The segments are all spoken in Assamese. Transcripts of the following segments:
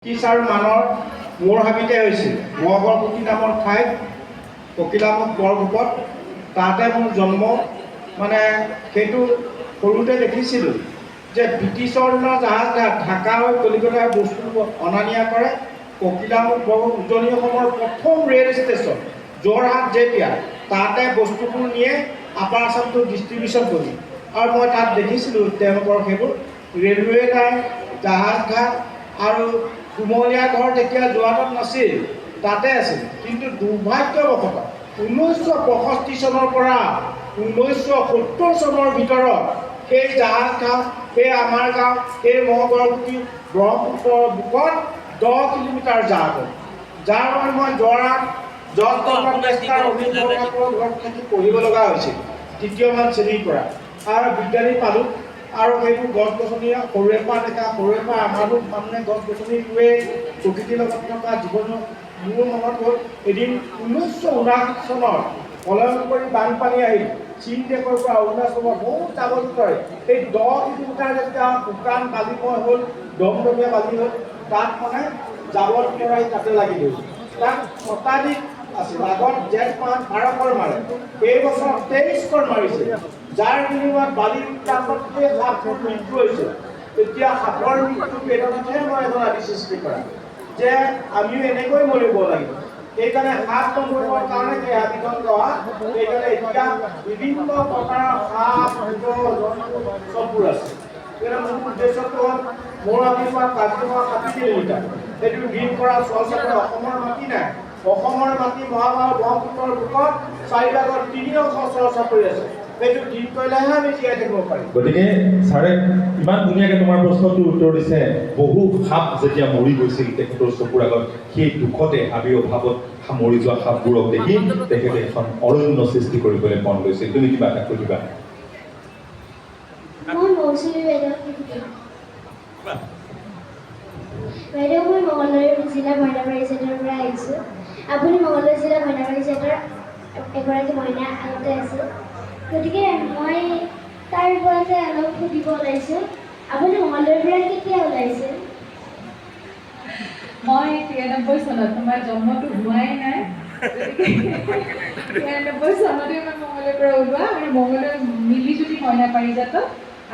ব্ৰিটিছ আৰু মানৰ মোৰ হাবিতে হৈছিল মহগড়পুতি নামৰ ঠাইত ককিলামুখ বৰগোপত তাতে মোৰ জন্ম। মানে সেইটো সৰুতে দেখিছিলোঁ যে ব্ৰিটিছৰ দিনৰ জাহাজ ঢাকা হৈ কলিকতাৰ বস্তুবোৰ অনা নিয়া কৰে। ককিলামুখ বৰগোপ উজনি অসমৰ প্ৰথম ৰেল ষ্টেচন যোৰহাট যেতিয়া তাতে বস্তুবোৰ নিয়ে আপাৰ আছামটো ডিষ্ট্ৰিবিউশ্যন কৰি। আৰু মই তাত দেখিছিলোঁ তেওঁলোকৰ সেইবোৰ ৰেলৱে লাইন, জাহাজ ঘাট আৰু কুমলীয়া ঘৰ যেতিয়া যোৰহাটত নাছিল তাতে আছিল। কিন্তু দুৰ্ভাগ্যবশতঃ 1965 চনৰ পৰা 1970 চনৰ ভিতৰত সেই জাহাজ ঘাট, সেই আমাৰ গাঁও, সেই মহগড়পুতি ব্ৰহ্মপুত্ৰৰ বুকত 10 কিলোমিটাৰ জাহাজ হ'ল। যাৰ বাবে মই যোৰহাট ঘৰত থাকি পঢ়িব লগা হৈছিল তৃতীয়মান শ্ৰেণীৰ পৰা। আৰু বিদ্যালয় পালোঁ আৰু সেইবোৰ গছ গছনি সৰুৰে পৰা দেখা, সৰুৰে পৰা আমাৰো মানুহে গছ গছনি ৰুৱে, প্ৰকৃতিৰ লগত থকা জীৱনৰ মোৰ মনত হ'ল এদিন 1979 চনৰ প্ৰলয়ংকৰী বানপানী আহিল। চীন দেশৰ পৰা অৰুণাচলৰ বহুত জাবৰ জোঁথৰে সেই 10 কিলোমিটাৰ যেতিয়া শুকান বালিময় হ'ল, দমদমীয়া বালি হ'ল, তাত মানে জাবৰ জোঁথৰ আহি তাতে লাগি গ'ল। তাত শতাধিক আছিল। আগত জেঠ মাহত 12 কৰ মাৰে, এই বছৰ 23 কৰ মাৰিছে, যাৰ বিনিময়ত বালিৰ উত্তাপত সেই সাপৰ মৃত্যু হৈছে। তেতিয়া সাপৰ মৃত্যু পেটতহে মই এজন আদি সৃষ্টি কৰা যে আমিও এনেকৈ মৰিব লাগিব। সেইকাৰণে সাপ নমৰিবৰ কাৰণে সেই হাবিখন লোৱা। সেইকাৰণে এতিয়া বিভিন্ন প্ৰকাৰৰ সাপ, চববোৰ আছে। মোৰ উদ্দেশ্যটো হ'ল মোৰ হাবিৰ পৰা কাজিৰঙা 7 কিলোমিটাৰ, সেইটো দিন কৰা চলচাকৈ অসমৰ মাটি নাই। অসমৰ মাটি মহাভাৰত ব্ৰহ্মপুত্ৰৰ বুকত 4/3 চৰ্চা কৰি আছে। সেইটো দিন কৰিলেহে আমি জীয়াই থাকিব পাৰিম। গতিকে ছাৰে ইমান ধুনীয়াকৈ তোমাৰ প্ৰশ্নটোৰ উত্তৰ দিছে। বহু সাপ যেতিয়া মৰি গৈছিল তেখেতৰ চকুৰ আগত, সেই দুখতে হাবিৰ অভাৱত মৰি যোৱা সাপবোৰক দেখি তেখেতে এখন অৰণ্য সৃষ্টি কৰিবলৈ মন লৈছিল। তুমি কিবা এটা সুধিবা? বাইদেউ, মই মঙলদৈ জিলা মইনাবাৰী চেণ্টাৰৰ পৰা আহিছোঁ। আপুনি মঙলদৈ জিলা মইনাবাৰী চেণ্টাৰ এগৰাকী মইনা আগতে আছে, গতিকে মই তাৰ ওপৰতে অলপ সুধিব ওলাইছোঁ। আপুনি মঙলদৈৰ পৰা কেতিয়া ওলাইছে? মই 93 চনত, তোমাৰ জন্মটো হোৱাই নাই, 93 চনতে মই মঙলদৈৰ পৰা ওলোৱা। আৰু মঙলদৈ মিলিজুলি মইনা পাৰিজাতত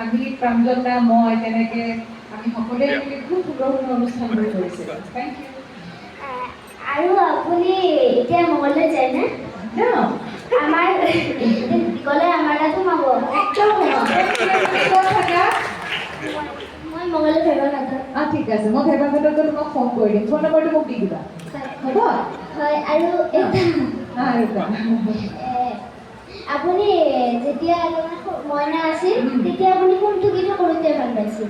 আমি প্ৰাঞ্জল দা, মই তেনেকৈ আমি সকলোৱে মিলি খুব সুন্দৰ সুন্দৰ অনুষ্ঠানবোৰ কৰিছিলোঁ। Thank you. আৰু আপুনি এতিয়া মঙলদৈ যায়নে? আমাৰ গ'লে আমাৰ তাতো সোমাব। মই মঙলদৈ ভেবা নাথাকোঁ। ঠিক আছে, মই ভেবা ঘাটত গ'লে তোমাক ফোন কৰি দিম। ফোন নম্বৰটো মোক দি দিবা, হ'ব? হয়। আৰু আপুনি যেতিয়া মইনা আছিল তেতিয়া আপুনি কোনটো গীত কৰোঁতে ভাল পাইছিল?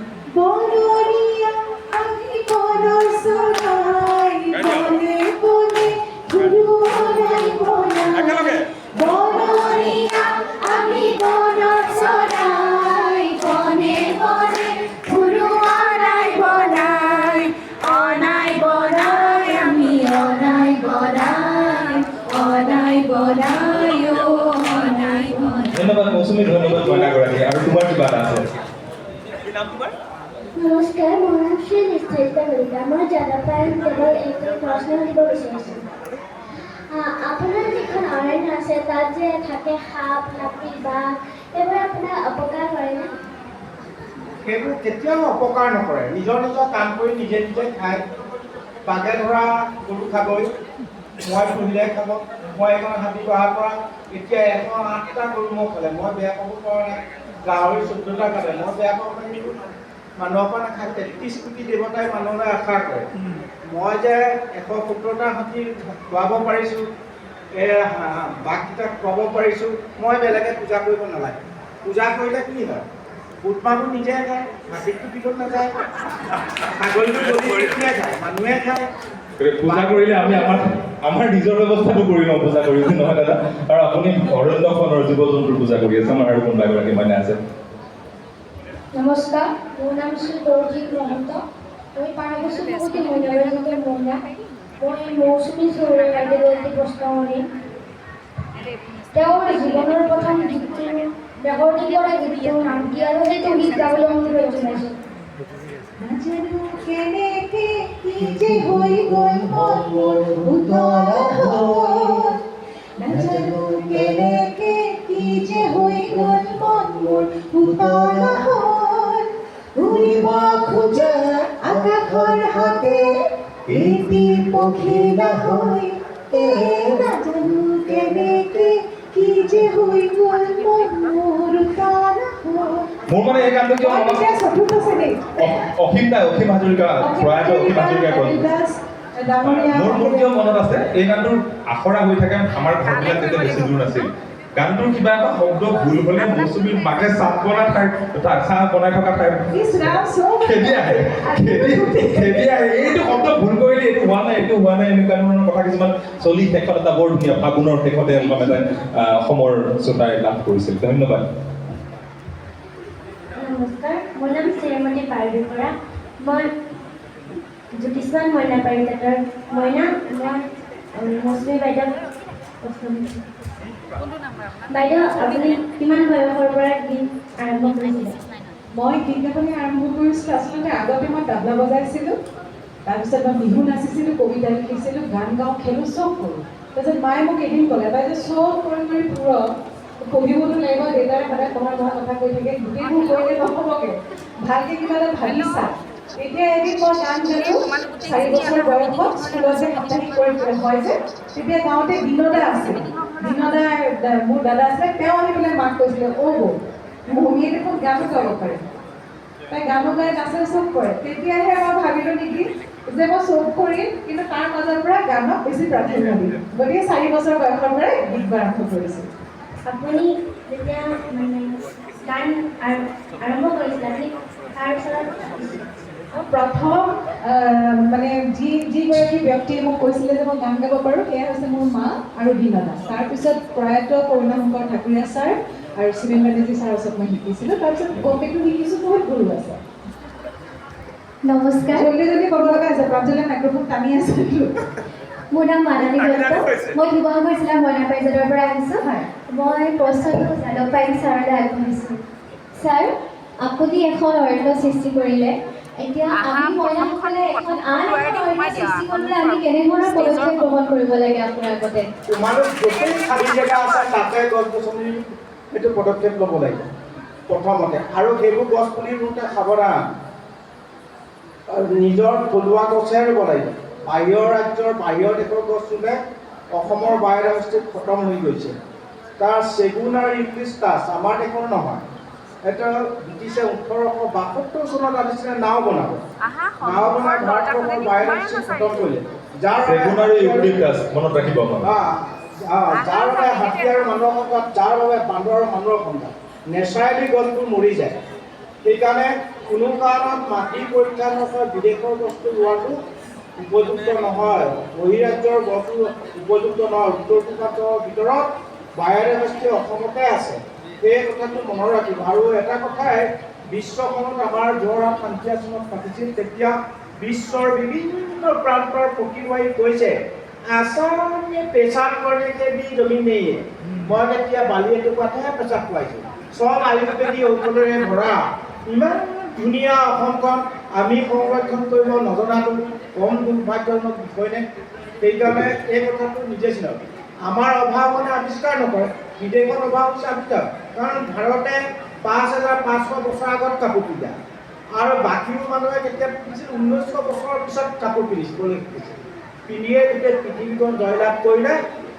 ধন্যবাদ মৌচুমী, ধন্যবাদ মইনাগৰাকী। আৰু তোমাৰ কিবা এটা আছে? নমস্কাৰ, মোৰ নাম শ্ৰী নিশ্চয়িতা কলিতা। মই জলপান কেৱল এইটো প্ৰশ্ন সুধিব বিচাৰিছোঁ। আপোনাৰ যিখন অৰণ্য আছে তাত যে থাকে সাপ, হাতী, বাঘ, এইবোৰ আপোনাৰ অপকাৰ কৰেনে? সেইবোৰ কেতিয়াও অপকাৰ নকৰে। নিজৰ নিজৰ কাম কৰি নিজে নিজে খায়। বাঘে ধৰা গৰু খাবই, মই পুহিলে খাব। মই এখন হাতী অহাৰ পৰা এতিয়া 108টা গৰু মোক খালে, মই বেয়া পাব পৰা নাই। গাহৰি 14টা খালে, মই বেয়া পাব পাৰিম? মানুহৰ পৰা নাখায়। 33 কোটি দেৱতাই মানুহলৈ আশা কৰে। মই যে 117টা হাতী খুৱাব পাৰিছোঁ, বাঘকেইটাক খুৱাব পাৰিছোঁ, মই বেলেগে পূজা কৰিব নালাগে। পূজা কৰিলে কি হয়? বুটমাহটো নিজে খায়, হাতীটো পিছত নাযায়, ছাগলীটো গলিয়ে খায়, মানুহে খায়। পূজা কৰিলে আমি আমাৰ নিজৰ ব্যৱস্থাটো কৰি লওঁ পূজা কৰি, নহয় দাদা? আৰু আপুনি অৰণ্যখনৰ জীৱ জন্তুৰ পূজা কৰি আছে। আমাৰ আৰু কোনোবা এগৰাকী মইনা আছে? নমস্কাৰ, মোৰ নাম শ্ৰী কৌশিক মহন্ত। মই 5 বছৰ পূৰ্বতে মইনাবাৰীৰ মইনা। মই মৌচুমী চৌৰে বাইদেউৰ এটি প্ৰশ্ন কৰিম। তেওঁৰ জীৱনৰ প্ৰথম গীতটো ৰেকৰ্ডিং কৰা গীতটোৰ নাম কি, আৰু সেইটো গীত গাবলৈ অনুৰোধ জনাইছোঁ। নাজানো কেনেকে কি যে হৈ গ'ল মন মোৰ উতলা হ'ল নাজানো কেনেকে কি যে হৈ গ'ল মন মোৰ উতলা হ'ল উৰিব খোজে আকাশৰ হাতে এটি পখিলা হৈ নাজানো কেনেকে কি যে হৈ গ'ল মন মোৰ উতলা হ'ল মোৰ মানে এই গানটো কিয় মনত চতুৰ্থ শ্ৰেণী অসীম হাজৰিকা প্ৰয়াত অসীম হাজৰিকা গ'ল মোৰ কিয় মনত আছে এই গানটোৰ আখৰা হৈ থাকে আমাৰ ঘৰবিলাক তেতিয়া বেছি দূৰ নাছিল গানটোৰ কিবা এটা শব্দ ভুল হ'লে মৌচুমীৰ মাকে চাহ বনাই থকা ঠাই খেদি আহে এইটো শব্দ ভুল কৰিলে এইটো হোৱা নাই এনেকুৱা ধৰণৰ কথা কিছুমান চলি শেষত এটা বৰ ধুনীয়া ফাগুনৰ শেষতে এলবাম এটা অসমৰ শ্ৰোতাই লাভ কৰিছিল ধন্যবাদ নমস্কাৰ মোৰ নাম শ্ৰীমতী পাৰ্বী বৰা মই জ্যোতিষ্মান মইনা পাৰিজাতৰ মইনা মই মৌচুমী বাইদেউ বাইদেউ আপুনি কিমান বয়সৰ পৰা গীত আৰম্ভ কৰিছিলে মই গীত গাবলৈ আৰম্ভ কৰিছিলোঁ আচলতে আগতে মই তাবলা বজাইছিলোঁ তাৰপিছত মই বিহু নাচিছিলোঁ কবিতা লিখিছিলোঁ গান গাওঁ খেলোঁ চব কৰোঁ তাৰপিছত মায়ে মোক এদিন ক'লে তাই যে চব কৰি ফুৰ পঢ়িবতো লাগিব দেউতাই সদায় পঢ়া কথা কৈ থাকে গোটেইবোৰ কৰিলে নহ'বগৈ ভালকৈ কিবা এটা ভাবি চা এতিয়া এদিন মই গান গালোঁ 4 বছৰ বয়সত স্কুলত যে সাপ্তাহিক হয় যে তেতিয়া গাঁৱতে বিনোদা আছিল বিনোদা মোৰ দাদা আছিলে তেওঁ আহি পেলাই মাক কৈছিলে অ' বৌ মমীয়ে দেখোন গানো গাব পাৰে তাই গানো গাই নাচে চব কৰে তেতিয়াহে মই ভাবিলোঁ নেকি যে মই চব কৰিম কিন্তু তাৰ মাজৰ পৰা গানক বেছি প্ৰাধান্য দিম গতিকে 4 বছৰ বয়সৰ পৰাই গীত আৰম্ভ কৰিছোঁ আপুনি যেতিয়া মানে গান আৰম্ভ কৰিছিলে আপুনি তাৰ ওচৰত প্ৰথম মানে যিগৰাকী ব্যক্তিয়ে মোক কৈছিলে যে মই গান গাব পাৰোঁ সেয়া হৈছে মোৰ মা আৰু বিনোদা তাৰপিছত প্ৰয়াত কৰুণাশংকৰ ঠাকুৰীয়া ছাৰ আৰু শিৱেন বেনাৰ্জী ছাৰৰ ওচৰত মই শিকিছিলোঁ তাৰপিছত কম্পেটো শিকিছোঁ বহুত গুৰু আছে নমস্কাৰ জল্দি ক'ব লগা আছে প্ৰাঞ্জলে মাইক্ৰফোন টানি আছিলোঁ মোৰ নাম মাননী দত্ত মই শিৱসাগৰ জিলাৰ মইনা পাৰিজাতৰ পৰা আহিছোঁ মই প্ৰশ্নটো যাদৱ পায়েং ছাৰলৈ আগবঢ়াইছোঁ ছাৰ আপুনি এখন অৰণ্য সৃষ্টি কৰিলে এতিয়া আমি মহিলাসকলে এখন আন অৰণ্য সৃষ্টি কৰিবলৈ আমি কেনেধৰণৰ পদক্ষেপ গ্ৰহণ কৰিব লাগে আপোনাৰ আগতে তোমালোক য'তেই খালী জেগা আছে তাতে গছ গছনি সেইটো পদক্ষেপ ল'ব লাগিব প্ৰথমতে আৰু সেইবোৰ গছ পুলি ৰুওঁতে সাৱধান নিজৰ থলুৱা গছহে ৰুব লাগিব বাহিৰৰ ৰাজ্যৰ বাহিৰৰ দেশৰ গছ ৰুলে অসমৰ বায়'ডাইভাৰ্চিটি খতম হৈ গৈছে তাৰ চেগুন আৰু ইউক্লিপটাছ আমাৰ দেশৰ নহয় এটা ব্ৰিটিছে 1872 চনত আনিছিলে নাও বনাব নাও বনাই ভাৰতবৰ্ষৰ বায়'ডাইভাৰ্চিটি খতম কৰিলে যাৰ মনত ৰাখিব যাৰ বাবে হাতী আৰু মানুহৰ সংঘাত যাৰ বাবে বান্দৰ আৰু মানুহৰ সংঘাত নেচাৰেলি গছবোৰ মৰি যায় সেইকাৰণে কোনো কাৰণত মাটি পৰীক্ষা নকৰে বিদেশৰ বস্তু ৰোৱাটো উপযুক্ত নহয় বহিৰাজ্যৰ গছটো উপযুক্ত নহয় উত্তৰ পূৰ্বাঞ্চলৰ ভিতৰত বায়'ডাইভাৰ্চিটি অসমতে আছে এই কথাটো মনত ৰাখিব আৰু এটা কথাই বিশ্বখনত আমাৰ যোৰহাট শান্তি আশ্ৰমত পাতিছিল তেতিয়া বিশ্বৰ বিভিন্ন প্ৰান্তৰ প্ৰতিবাহী কৈছে आसाम में पेशाब करने के भी जमीन नहीं है मैं তেতিয়া বালি এটুকুৰাতহে পেচাব খুৱাইছোঁ সব আয়ুৰ্বেদী ঔষধেৰে ভৰা ইমান ধুনীয়া অসমখন আমি সংৰক্ষণ কৰিব নজনাটো কম দুৰ্ভাগ্যজনক বিষয় নে সেইকাৰণে এই কথাটো নিজে চিনাক আমাৰ অভাৱ মানে আৱিষ্কাৰ নকৰে বিদেশৰ অভাৱ হৈছে আৱিষ্কাৰ কাৰণ ভাৰতে 5500 বছৰ আগত কাপোৰ পিন্ধা আৰু বাকীবোৰ মানুহে কেতিয়া 1900 বছৰৰ পিছত কাপোৰ পিন্ধিবলৈ শিকিছে পিন্ধিয়ে গোটেই পৃথিৱীখন জয়লাভ কৰিলে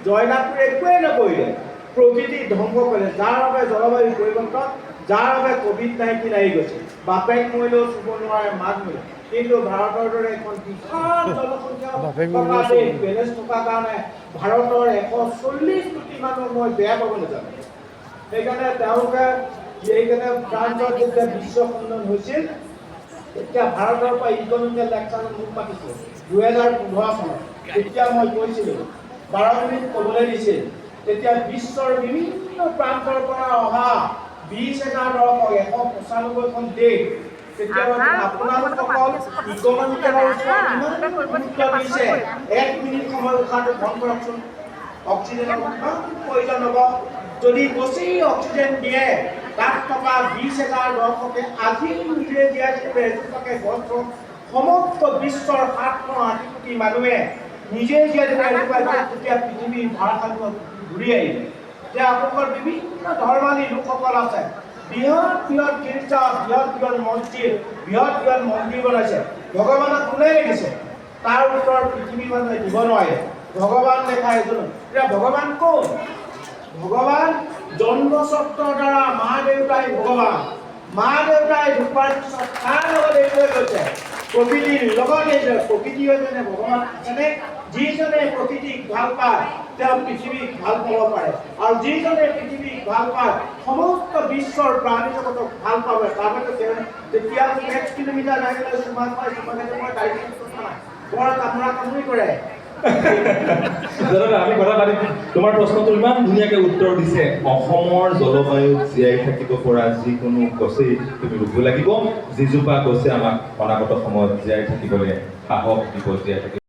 জয়লাভটো একোৱেই নকৰিলে প্ৰকৃতি ধ্বংস কৰিলে যাৰ বাবে জলবায়ু পৰিৱৰ্তন যাৰ বাবে COVID-19 আহি গৈছে বাপেক মৰিলেও চুব নোৱাৰে মাক মৰিলে কিন্তু ভাৰতৰ দৰে এখন বিশাল জনসংখ্যা থকা দেশ বেলেঞ্চ থকাৰ কাৰণে ভাৰতৰ 140 কোটি মানুহ মই বেয়া পাব নাজানো সেইকাৰণে তেওঁলোকে এইকাৰণে ফ্ৰান্সত যেতিয়া বিশ্ব সন্মিলন হৈছিল তেতিয়া ভাৰতৰ পৰা ইকনমিকেল লেকচাৰত মোক পাতিছিল 2015 চনত তেতিয়া মই কৈছিলোঁ 12 মিনিট ক'বলৈ দিছিল তেতিয়া বিশ্বৰ বিভিন্ন প্ৰান্তৰ পৰা অহা 20,000 দৰ্শক 195খন দেশ তেতিয়া আপোনালোকসকল ইকনমিকেলৰ ওপৰত ইমান গুৰুত্ব দিছে 1 মিনিট সময় উশাহটো বন্ধ কৰকচোন অক্সিজেনৰ প্ৰয়োজন হ'ব যদি বেছি অক্সিজেন দিয়ে তাত থকা 20,000 দৰ্শকে আজি নিজে জীয়াই থাকিব এজোপাকে গছ সমগ্ৰ বিশ্বৰ 780 কোটি মানুহে নিজে জীয়াই থকা যেতিয়া পৃথিৱীৰ ভাৰসাম্য ঘূৰি আহিলে যে আপোনালোকৰ বিভিন্ন ধৰ্মালী লোকসকল আছে বৃহৎ বৃহৎ গীৰ্জা বৃহৎ বৃহৎ মছজিদ বৃহৎ বৃহৎ মন্দিৰ বনাইছে ভগৱানক কোনে লিখিছে তাৰ উত্তৰ পৃথিৱীৰ মানুহে দিব নোৱাৰে ভগৱান লেখা এজন এতিয়া ভগৱান কোন ভগৱান জন্মচক্ৰৰ দ্বাৰা মা দেউতাই ভগৱান মা দেউতাই ঢুকোৱাৰ পিছত তাৰ লগত এইটোৱে কৈছে প্ৰকৃতিৰ লগত এইটোৱে প্ৰকৃতি হৈছেনে ভগৱান আছেনে যিজনে প্ৰকৃতিক ভাল পায় তেওঁ পৃথিৱীক ভাল পাব পাৰে আৰু যিজনে পৃথিৱীক ভাল পায় সমস্ত বিশ্বৰ প্ৰাণী জগতক ভাল পাব তাৰবাবে তেওঁ যেতিয়া 1 কিলোমিটাৰ যাবলৈ সীমা পায় সীমাকে গাড়ী বৰ কামৰা কামৰি কৰে দাদা আমি কথা পাতিম তোমাৰ প্ৰশ্নটো ইমান ধুনীয়াকৈ উত্তৰ দিছে অসমৰ জলবায়ুত জীয়াই থাকিব পৰা যিকোনো গছেই তুমি ৰুব লাগিব যিজোপা গছে আমাক অনাগত সময়ত জীয়াই থাকিবলৈ সাহস দিব জীয়াই থাকিব